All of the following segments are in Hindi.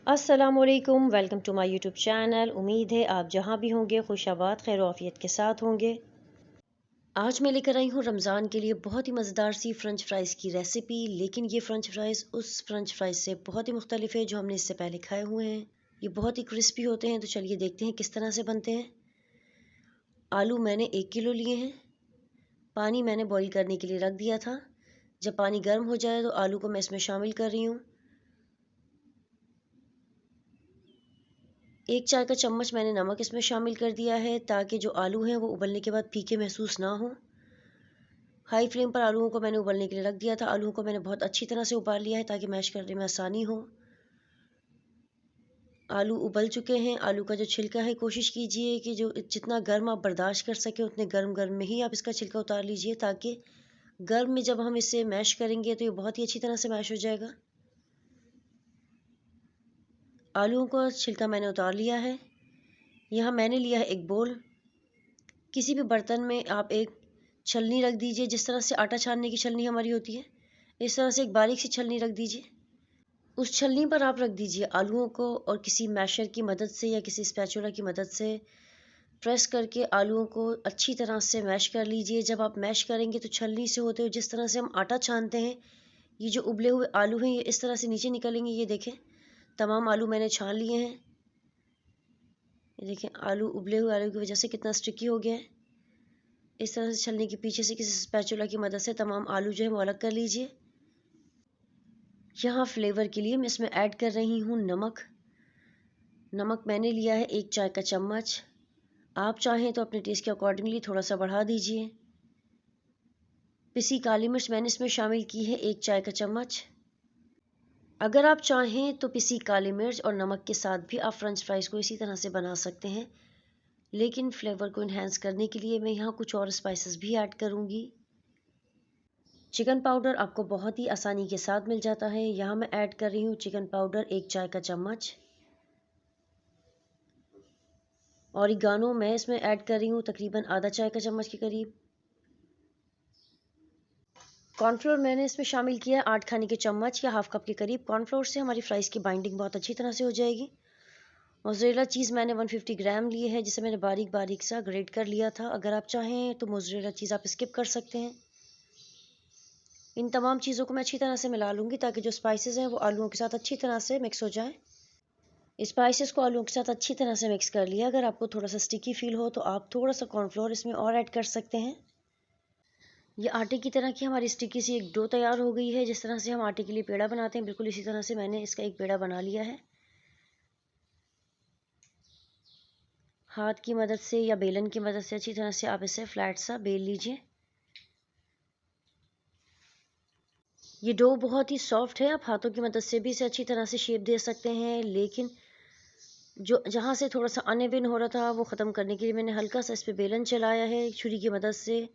अस्सलामुअलैकुम, welcome to my YouTube channel. उम्मीद है आप जहाँ भी होंगे खुशाबाद खैर आफियत के साथ होंगे। आज मैं लेकर आई हूँ रमज़ान के लिए बहुत ही मज़ेदार सी फ़्रेंच फ्राइज़ की रेसिपी। लेकिन ये फ़्रेंच फ्राइज़ उस फ़्रेंच फ्राइज़ से बहुत ही मुख्तलिफ है जो हमने इससे पहले खाए हुए हैं। ये बहुत ही क्रिस्पी होते हैं। तो चलिए देखते हैं किस तरह से बनते हैं। आलू मैंने 1 किलो लिए हैं। पानी मैंने बॉईल करने के लिए रख दिया था। जब पानी गर्म हो जाए तो आलू को मैं इसमें शामिल कर रही हूँ। 1 चाय का चम्मच मैंने नमक इसमें शामिल कर दिया है ताकि जो आलू हैं वो उबलने के बाद फीके महसूस ना हो। हाई फ्लेम पर आलूओं को मैंने उबलने के लिए रख दिया था। आलूओं को मैंने बहुत अच्छी तरह से उबाल लिया है ताकि मैश करने में आसानी हो। आलू उबल चुके हैं। आलू का जो छिलका है कोशिश कीजिए कि जो जितना गर्म आप बर्दाश्त कर सकें उतने गर्म गर्म में ही आप इसका छिलका उतार लीजिए, ताकि गर्म में जब हम इसे मैश करेंगे तो ये बहुत ही अच्छी तरह से मैश हो जाएगा। आलूओं का छिलका मैंने उतार लिया है। यहाँ मैंने लिया है एक बोल। किसी भी बर्तन में आप एक छलनी रख दीजिए, जिस तरह से आटा छानने की छलनी हमारी होती है इस तरह से एक बारीक सी छलनी रख दीजिए। उस छलनी पर आप रख दीजिए आलूओं को और किसी मैशर की मदद से या किसी स्पैचुला की मदद से प्रेस करके आलूओं को अच्छी तरह से मैश कर लीजिए। जब आप मैश करेंगे तो छलनी से होते हुए जिस तरह से हम आटा छानते हैं, ये जो उबले हुए आलू हैं ये इस तरह से नीचे निकलेंगे। ये देखें, तमाम आलू मैंने छान लिए हैं। ये देखें, आलू उबले हुए आलू की वजह से कितना स्टिकी हो गया है। इस तरह से छलनी के पीछे से किसी स्पैचुला की मदद से तमाम आलू जो है वो अलग कर लीजिए। यहाँ फ्लेवर के लिए मैं इसमें ऐड कर रही हूँ नमक। नमक मैंने लिया है 1 चाय का चम्मच। आप चाहें तो अपने टेस्ट के अकॉर्डिंगली थोड़ा सा बढ़ा दीजिए। पिसी काली मिर्च मैंने इसमें शामिल की है 1 चाय का चम्मच। अगर आप चाहें तो पिसी काली मिर्च और नमक के साथ भी आप फ्रेंच फ्राइज़ को इसी तरह से बना सकते हैं, लेकिन फ्लेवर को इन्हेंस करने के लिए मैं यहाँ कुछ और स्पाइसेस भी ऐड करूँगी। चिकन पाउडर आपको बहुत ही आसानी के साथ मिल जाता है। यहाँ मैं ऐड कर रही हूँ चिकन पाउडर 1 चाय का चम्मच। ऑरिगानो मैं इसमें ऐड कर रही हूँ तकरीबन आधा चाय का चम्मच के करीब। कॉर्नफ्लोर मैंने इसमें शामिल किया है 8 खाने के चम्मच या हाफ कप के करीब। कॉर्नफ्लोर से हमारी फ्राइज़ की बाइंडिंग बहुत अच्छी तरह से हो जाएगी। मोज़रेला चीज़ मैंने 150 ग्राम लिए है, जिसे मैंने बारीक बारीक सा ग्रेट कर लिया था। अगर आप चाहें तो मोज़रेला चीज़ आप स्किप कर सकते हैं। इन तमाम चीज़ों को मैं अच्छी तरह से मिला लूँगी ताकि जो स्पाइसेस हैं वो आलूओं के साथ अच्छी तरह से मिक्स हो जाएं। स्पाइसेस को आलूओं के साथ अच्छी तरह से मिक्स कर लिया। अगर आपको थोड़ा सा स्टिकी फील हो तो आप थोड़ा सा कॉर्नफ्लोर इसमें और ऐड कर सकते हैं। ये आटे की तरह की हमारी स्टिकी सी एक डो तैयार हो गई है। जिस तरह से हम आटे के लिए पेड़ा बनाते हैं बिल्कुल इसी तरह से मैंने इसका एक पेड़ा बना लिया है। हाथ की मदद से या बेलन की मदद से अच्छी तरह से आप इसे फ्लैट सा बेल लीजिए। ये डो बहुत ही सॉफ्ट है, आप हाथों की मदद से भी इसे अच्छी तरह से शेप दे सकते हैं, लेकिन जो जहाँ से थोड़ा सा अनइवन हो रहा था वो ख़त्म करने के लिए मैंने हल्का सा इस पर बेलन चलाया है छुरी की मदद से।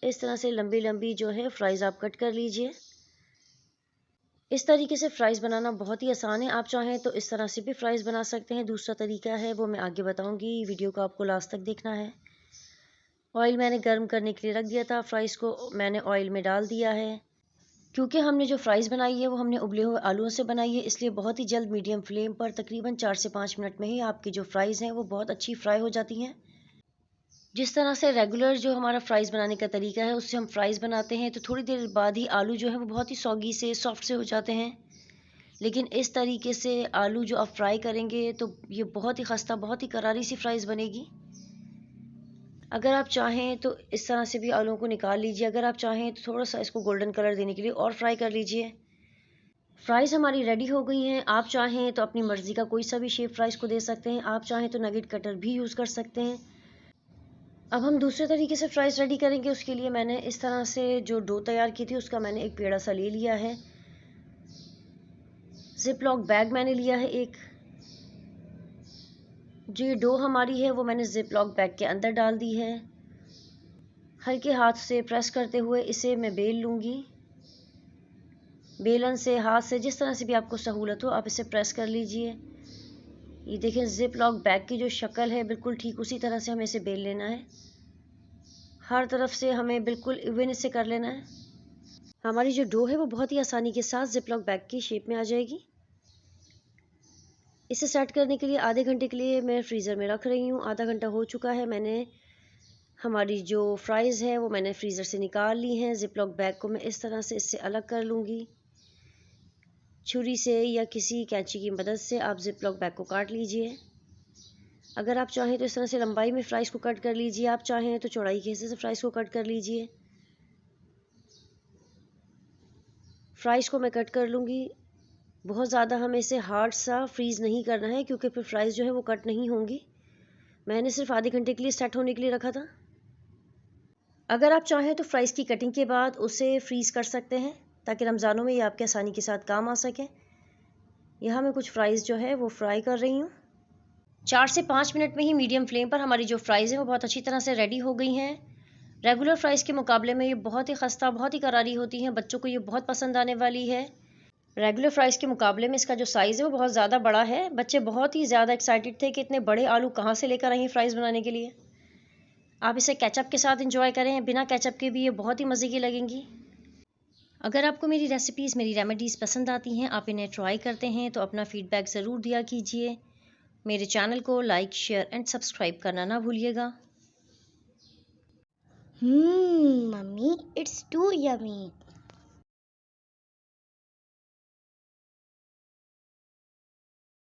इस तरह से लंबी लंबी जो है फ्राइज़ आप कट कर लीजिए। इस तरीके से फ़्राइज़ बनाना बहुत ही आसान है। आप चाहें तो इस तरह से भी फ़्राइज़ बना सकते हैं। दूसरा तरीका है वो मैं आगे बताऊंगी, वीडियो को आपको लास्ट तक देखना है। ऑयल मैंने गर्म करने के लिए रख दिया था। फ़्राइज़ को मैंने ऑयल में डाल दिया है। क्योंकि हमने जो फ़्राइज़ बनाई है वो हमने उबले हुए आलूओं से बनाई है, इसलिए बहुत ही जल्द मीडियम फ्लेम पर तकरीबन 4 से 5 मिनट में ही आपकी जो फ़्राइज़ हैं वो बहुत अच्छी फ्राई हो जाती हैं। जिस तरह से रेगुलर जो हमारा फ़्राइज़ बनाने का तरीका है उससे हम फ़्राइज़ बनाते हैं तो थोड़ी देर बाद ही आलू जो है वो बहुत ही सॉगी से सॉफ्ट से हो जाते हैं। लेकिन इस तरीके से आलू जो आप फ्राई करेंगे तो ये बहुत ही खस्ता, बहुत ही करारी सी फ्राइज़ बनेगी। अगर आप चाहें तो इस तरह से भी आलूओं को निकाल लीजिए। अगर आप चाहें तो थोड़ा सा इसको गोल्डन कलर देने के लिए और फ्राई कर लीजिए। फ्राइज़ हमारी रेडी हो गई हैं। आप चाहें तो अपनी मर्ज़ी का कोई सा भी शेप फ्राइज़ को दे सकते हैं। आप चाहें तो नगेट कटर भी यूज़ कर सकते हैं। अब हम दूसरे तरीके से फ्राइज़ रेडी करेंगे। उसके लिए मैंने इस तरह से जो डो तैयार की थी उसका मैंने एक पेड़ा सा ले लिया है। जिप लॉक बैग मैंने लिया है एक। जो ये डो हमारी है वो मैंने जिप लॉक बैग के अंदर डाल दी है। हल्के हाथ से प्रेस करते हुए इसे मैं बेल लूँगी। बेलन से, हाथ से, जिस तरह से भी आपको सहूलत हो आप इसे प्रेस कर लीजिए। ये देखें, जिप लॉक बैग की जो शक्ल है बिल्कुल ठीक उसी तरह से हमें इसे बेल लेना है। हर तरफ से हमें बिल्कुल इवन इसे कर लेना है। हमारी जो डो है वो बहुत ही आसानी के साथ जिप लॉक बैग की शेप में आ जाएगी। इसे सेट करने के लिए आधे घंटे के लिए मैं फ्रीज़र में रख रही हूँ। आधा घंटा हो चुका है। मैंने हमारी जो फ्राइज़ है वो मैंने फ्रीज़र से निकाल ली हैं। ज़िप-लॉक बैग को मैं इस तरह से इससे अलग कर लूँगी। छुरी से या किसी कैंची की मदद से आप ज़िप-लॉक बैग को काट लीजिए। अगर आप चाहें तो इस तरह से लंबाई में फ़्राइज़ को कट कर लीजिए, आप चाहें तो चौड़ाई के हिस्से से फ़्राइज़ को कट कर लीजिए। फ़्राइज़ को मैं कट कर लूँगी। बहुत ज़्यादा हमें इसे हार्ड सा फ्रीज़ नहीं करना है क्योंकि फिर फ़्राइज़ जो है वो कट नहीं होंगी। मैंने सिर्फ आधे घंटे के लिए सेट होने के लिए रखा था। अगर आप चाहें तो फ़्राइज़ की कटिंग के बाद उसे फ्रीज़ कर सकते हैं ताकि रमज़ानों में ये आपके आसानी के साथ काम आ सके। यहाँ मैं कुछ फ़्राइज़ जो है वो फ्राई कर रही हूँ। 4 से 5 मिनट में ही मीडियम फ्लेम पर हमारी जो फ़्राइज़ हैं वो बहुत अच्छी तरह से रेडी हो गई हैं। रेगुलर फ़्राइज़ के मुकाबले में ये बहुत ही खस्ता, बहुत ही करारी होती हैं। बच्चों को ये बहुत पसंद आने वाली है। रेगुलर फ़्राइज़ के मुकाबले में इसका जो साइज़ है वो बहुत ज़्यादा बड़ा है। बच्चे बहुत ही ज़्यादा एक्साइटेड थे कि इतने बड़े आलू कहाँ से लेकर आई हैं फ़्राइज़ बनाने के लिए। आप इसे केचप के साथ एंजॉय करें, बिना केचप के भी ये बहुत ही मज़े की लगेंगी। अगर आपको मेरी रेसिपीज़, मेरी रेमेडीज़ पसंद आती हैं, आप इन्हें ट्राई करते हैं तो अपना फ़ीडबैक ज़रूर दिया कीजिए। मेरे चैनल को लाइक, शेयर एंड सब्सक्राइब करना ना भूलिएगा। Mummy, it's too yummy.